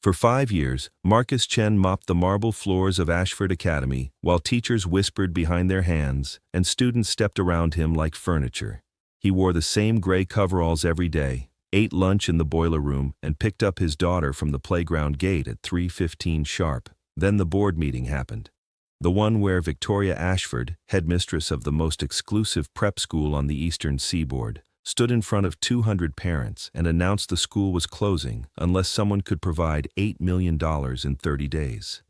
For 5 years, Marcus Chen mopped the marble floors of Ashford Academy while teachers whispered behind their hands and students stepped around him like furniture. He wore the same gray coveralls every day, ate lunch in the boiler room, and picked up his daughter from the playground gate at 3:15 sharp. Then the board meeting happened. The one where Victoria Ashford, headmistress of the most exclusive prep school on the eastern seaboard, stood in front of 200 parents and announced the school was closing unless someone could provide $8 million in 30 days.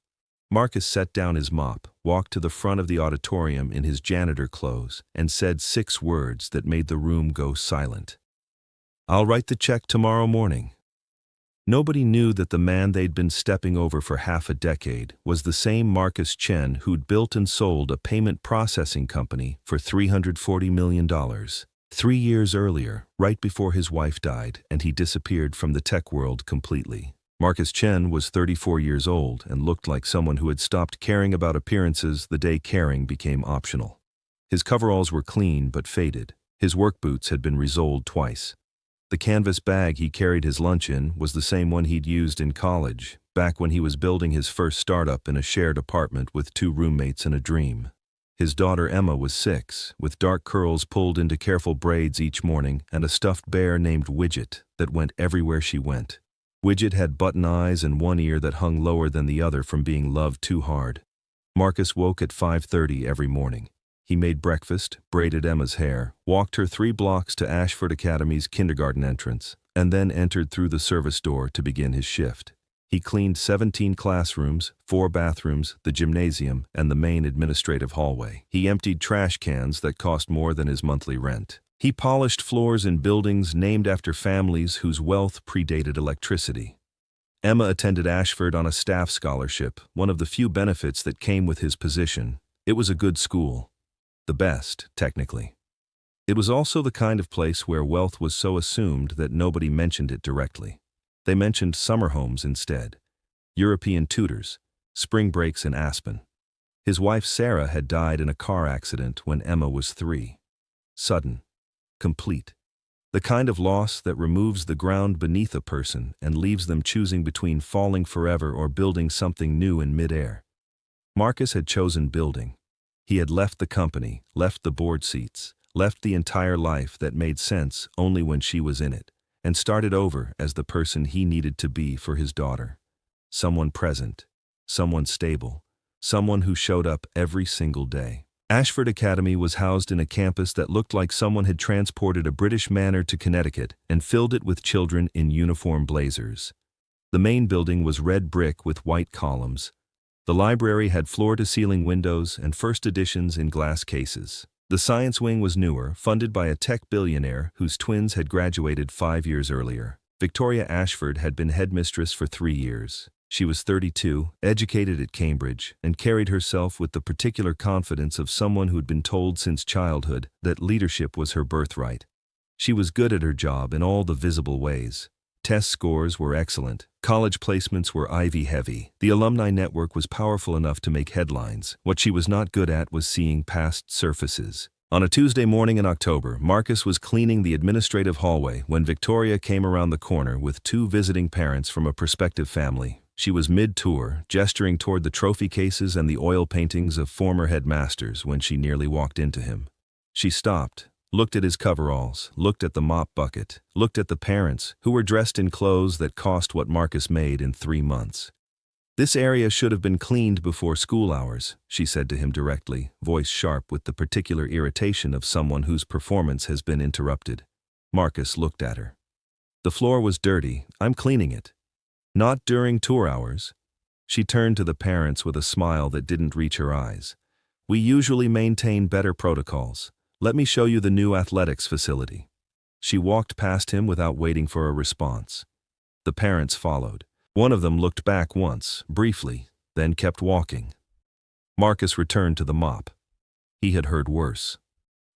Marcus set down his mop, walked to the front of the auditorium in his janitor clothes, and said 6 words that made the room go silent. "I'll write the check tomorrow morning." Nobody knew that the man they'd been stepping over for half a decade was the same Marcus Chen who'd built and sold a payment processing company for $340 million. 3 years earlier, right before his wife died and he disappeared from the tech world completely. Marcus Chen was 34 years old and looked like someone who had stopped caring about appearances the day caring became optional. His coveralls were clean but faded. His work boots had been resoled twice. The canvas bag he carried his lunch in was the same one he'd used in college, back when he was building his first startup in a shared apartment with 2 roommates and a dream. His daughter Emma was 6, with dark curls pulled into careful braids each morning and a stuffed bear named Widget that went everywhere she went. Widget had button eyes and one ear that hung lower than the other from being loved too hard. Marcus woke at 5:30 every morning. He made breakfast, braided Emma's hair, walked her 3 blocks to Ashford Academy's kindergarten entrance, and then entered through the service door to begin his shift. He cleaned 17 classrooms, 4 bathrooms, the gymnasium, and the main administrative hallway. He emptied trash cans that cost more than his monthly rent. He polished floors in buildings named after families whose wealth predated electricity. Emma attended Ashford on a staff scholarship, one of the few benefits that came with his position. It was a good school. The best, technically. It was also the kind of place where wealth was so assumed that nobody mentioned it directly. They mentioned summer homes instead, European tutors, spring breaks in Aspen. His wife Sarah had died in a car accident when Emma was 3. Sudden. Complete. The kind of loss that removes the ground beneath a person and leaves them choosing between falling forever or building something new in midair. Marcus had chosen building. He had left the company, left the board seats, left the entire life that made sense only when she was in it, and started over as the person he needed to be for his daughter. Someone present, someone stable, someone who showed up every single day. Ashford Academy was housed in a campus that looked like someone had transported a British manor to Connecticut and filled it with children in uniform blazers. The main building was red brick with white columns. The library had floor-to-ceiling windows and first editions in glass cases. The science wing was newer, funded by a tech billionaire whose twins had graduated 5 years earlier. Victoria Ashford had been headmistress for 3 years. She was 32, educated at Cambridge, and carried herself with the particular confidence of someone who'd been told since childhood that leadership was her birthright. She was good at her job in all the visible ways. Test scores were excellent. College placements were Ivy-heavy. The alumni network was powerful enough to make headlines. What she was not good at was seeing past surfaces. On a Tuesday morning in October, Marcus was cleaning the administrative hallway when Victoria came around the corner with 2 visiting parents from a prospective family. She was mid-tour, gesturing toward the trophy cases and the oil paintings of former headmasters when she nearly walked into him. She stopped, looked at his coveralls, looked at the mop bucket, looked at the parents, who were dressed in clothes that cost what Marcus made in 3 months. "This area should have been cleaned before school hours," she said to him directly, voice sharp with the particular irritation of someone whose performance has been interrupted. Marcus looked at her. "The floor was dirty. I'm cleaning it." "Not during tour hours." She turned to the parents with a smile that didn't reach her eyes. "We usually maintain better protocols. Let me show you the new athletics facility." She walked past him without waiting for a response. The parents followed. One of them looked back once, briefly, then kept walking. Marcus returned to the mop. He had heard worse.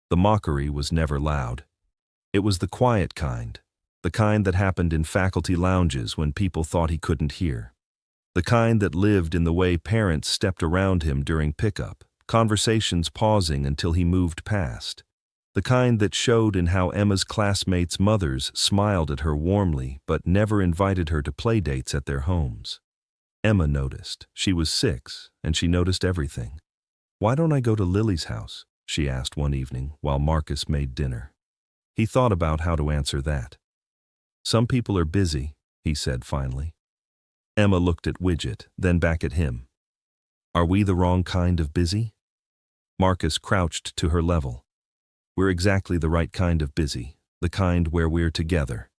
The mockery was never loud. It was the quiet kind, the kind that happened in faculty lounges when people thought he couldn't hear. The kind that lived in the way parents stepped around him during pickup, conversations pausing until he moved past. The kind that showed in how Emma's classmates' mothers smiled at her warmly but never invited her to play dates at their homes. Emma noticed. She was 6, and she noticed everything. "Why don't I go to Lily's house?" she asked one evening while Marcus made dinner. He thought about how to answer that. "Some people are busy," he said finally. Emma looked at Widget, then back at him. "Are we the wrong kind of busy?" Marcus crouched to her level. "We're exactly the right kind of busy, the kind where we're together."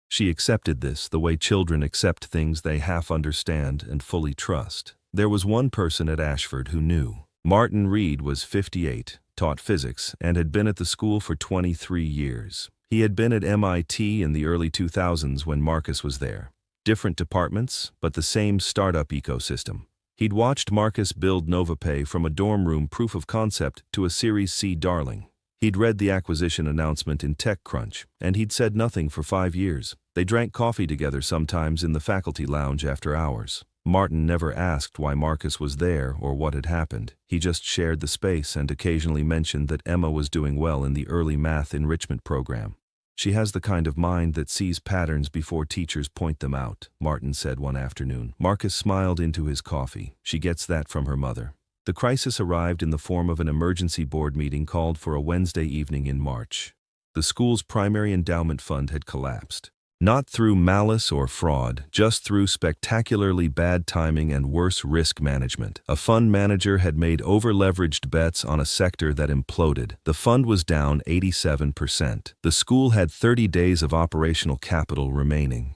She accepted this the way children accept things they half understand and fully trust. There was one person at Ashford who knew. Martin Reed was 58, taught physics, and had been at the school for 23 years. He had been at MIT in the early 2000s when Marcus was there. Different departments, but the same startup ecosystem. He'd watched Marcus build NovaPay from a dorm room proof of concept to a Series C darling. He'd read the acquisition announcement in TechCrunch, and he'd said nothing for 5 years. They drank coffee together sometimes in the faculty lounge after hours. Martin never asked why Marcus was there or what had happened. He just shared the space and occasionally mentioned that Emma was doing well in the early math enrichment program. "She has the kind of mind that sees patterns before teachers point them out," Martin said one afternoon. Marcus smiled into his coffee. "She gets that from her mother." The crisis arrived in the form of an emergency board meeting called for a Wednesday evening in March. The school's primary endowment fund had collapsed. Not through malice or fraud, just through spectacularly bad timing and worse risk management. A fund manager had made over-leveraged bets on a sector that imploded. The fund was down 87%. The school had 30 days of operational capital remaining.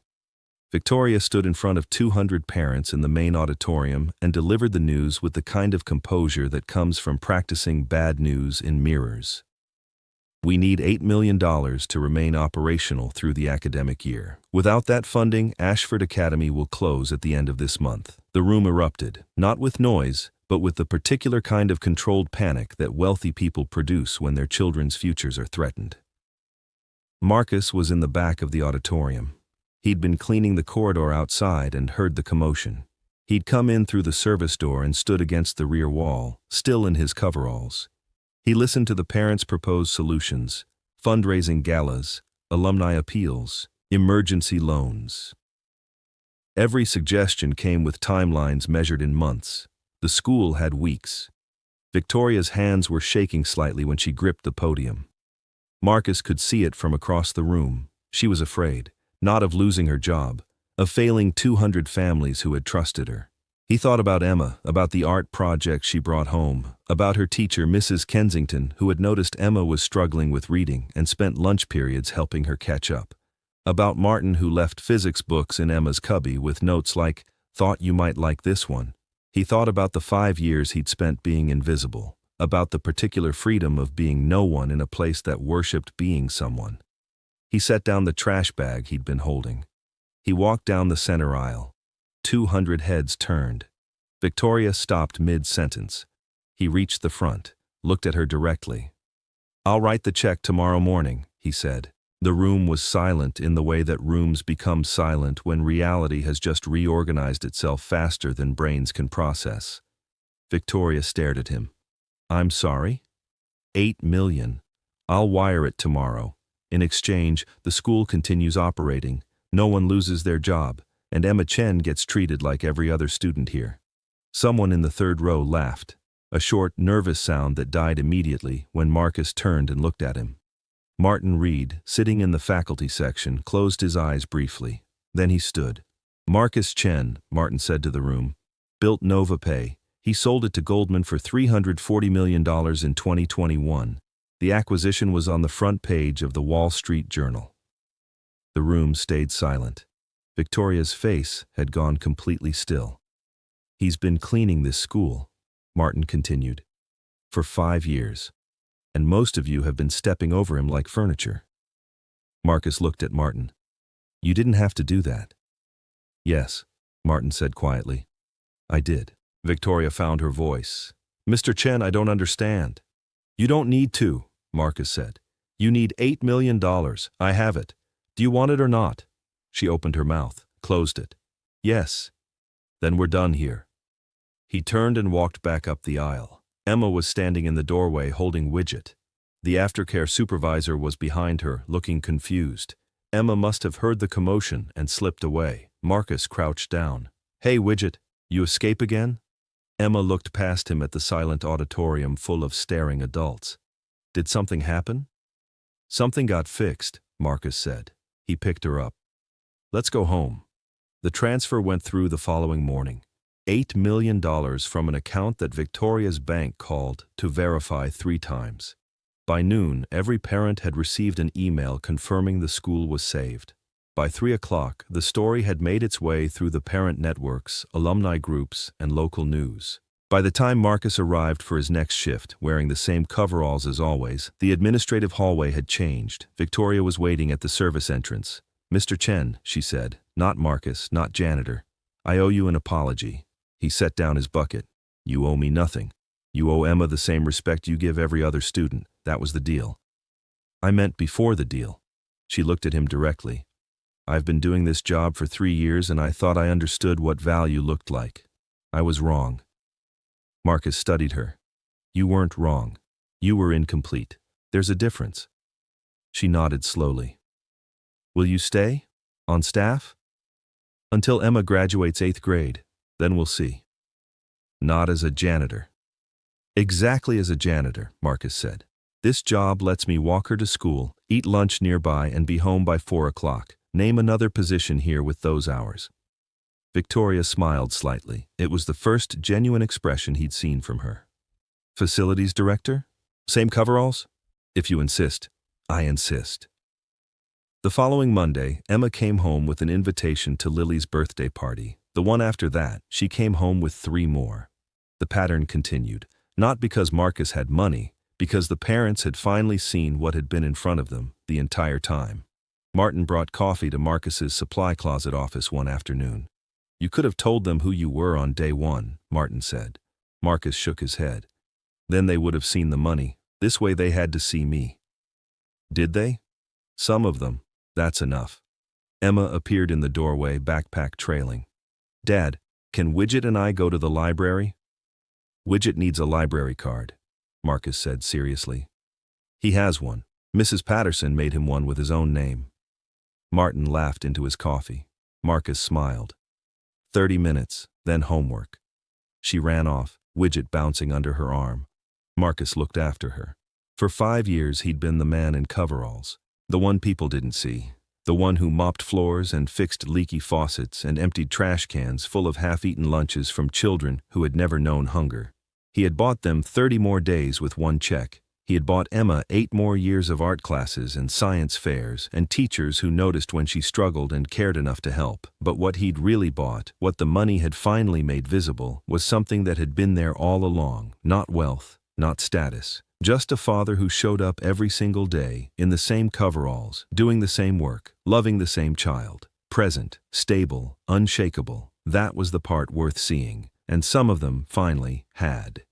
Victoria stood in front of 200 parents in the main auditorium and delivered the news with the kind of composure that comes from practicing bad news in mirrors. "We need $8 million to remain operational through the academic year. Without that funding, Ashford Academy will close at the end of this month." The room erupted, not with noise, but with the particular kind of controlled panic that wealthy people produce when their children's futures are threatened. Marcus was in the back of the auditorium. He'd been cleaning the corridor outside and heard the commotion. He'd come in through the service door and stood against the rear wall, still in his coveralls. He listened to the parents' proposed solutions: fundraising galas, alumni appeals, emergency loans. Every suggestion came with timelines measured in months. The school had weeks. Victoria's hands were shaking slightly when she gripped the podium. Marcus could see it from across the room. She was afraid, not of losing her job, of failing 200 families who had trusted her. He thought about Emma, about the art project she brought home, about her teacher, Mrs. Kensington, who had noticed Emma was struggling with reading and spent lunch periods helping her catch up. About Martin, who left physics books in Emma's cubby with notes like, "Thought you might like this one." He thought about the 5 years he'd spent being invisible, about the particular freedom of being no one in a place that worshipped being someone. He set down the trash bag he'd been holding. He walked down the center aisle. 200 heads turned. Victoria stopped mid-sentence. He reached the front, looked at her directly. "I'll write the check tomorrow morning," he said. The room was silent in the way that rooms become silent when reality has just reorganized itself faster than brains can process. Victoria stared at him. "I'm sorry?" $8 million. I'll wire it tomorrow. In exchange, the school continues operating. No one loses their job, and Emma Chen gets treated like every other student here." Someone in the third row laughed, a short, nervous sound that died immediately when Marcus turned and looked at him. Martin Reed, sitting in the faculty section, closed his eyes briefly. Then he stood. "Marcus Chen," Martin said to the room, "built NovaPay. He sold it to Goldman for $340 million in 2021. The acquisition was on the front page of the Wall Street Journal." The room stayed silent. Victoria's face had gone completely still. "He's been cleaning this school," Martin continued, "for 5 years. And most of you have been stepping over him like furniture." Marcus looked at Martin. "You didn't have to do that." "Yes," Martin said quietly. "I did." Victoria found her voice. "Mr. Chen, I don't understand." "You don't need to," Marcus said. "You need $8 million. I have it. Do you want it or not?" She opened her mouth, closed it. "Yes." "Then we're done here." He turned and walked back up the aisle. Emma was standing in the doorway holding Widget. The aftercare supervisor was behind her, looking confused. Emma must have heard the commotion and slipped away. Marcus crouched down. "Hey, Widget, you escape again?" Emma looked past him at the silent auditorium full of staring adults. "Did something happen?" "Something got fixed," Marcus said. He picked her up. "Let's go home." The transfer went through the following morning. $8 million from an account that Victoria's bank called to verify 3 times. By noon, every parent had received an email confirming the school was saved. By 3 o'clock, the story had made its way through the parent networks, alumni groups, and local news. By the time Marcus arrived for his next shift, wearing the same coveralls as always, the administrative hallway had changed. Victoria was waiting at the service entrance. "Mr. Chen," she said, "not Marcus, not Janitor. I owe you an apology." He set down his bucket. "You owe me nothing. You owe Emma the same respect you give every other student. That was the deal." "I meant before the deal." She looked at him directly. "I've been doing this job for 3 years and I thought I understood what value looked like. I was wrong." Marcus studied her. "You weren't wrong. You were incomplete. There's a difference." She nodded slowly. "Will you stay? On staff?" "Until Emma graduates 8th grade. Then we'll see." "Not as a janitor." "Exactly as a janitor," Marcus said. "This job lets me walk her to school, eat lunch nearby, and be home by 4 o'clock. Name another position here with those hours." Victoria smiled slightly. It was the first genuine expression he'd seen from her. "Facilities director? Same coveralls?" "If you insist." "I insist." The following Monday, Emma came home with an invitation to Lily's birthday party. The one after that, she came home with 3 more. The pattern continued, not because Marcus had money, because the parents had finally seen what had been in front of them the entire time. Martin brought coffee to Marcus's supply closet office one afternoon. "You could have told them who you were on day 1, Martin said. Marcus shook his head. "Then they would have seen the money. This way they had to see me." "Did they?" "Some of them. That's enough." Emma appeared in the doorway, backpack trailing. "Dad, can Widget and I go to the library?" "Widget needs a library card," Marcus said seriously. "He has one. Mrs. Patterson made him one with his own name." Martin laughed into his coffee. Marcus smiled. 30 minutes, then homework. She ran off, Widget bouncing under her arm. Marcus looked after her. For 5 years he'd been the man in coveralls, the one people didn't see, the one who mopped floors and fixed leaky faucets and emptied trash cans full of half-eaten lunches from children who had never known hunger. He had bought them 30 more days with one check. He had bought Emma 8 more years of art classes and science fairs and teachers who noticed when she struggled and cared enough to help. But what he'd really bought, what the money had finally made visible, was something that had been there all along. Not wealth, not status. Just a father who showed up every single day, in the same coveralls, doing the same work, loving the same child. Present, stable, unshakable. That was the part worth seeing. And some of them, finally, had.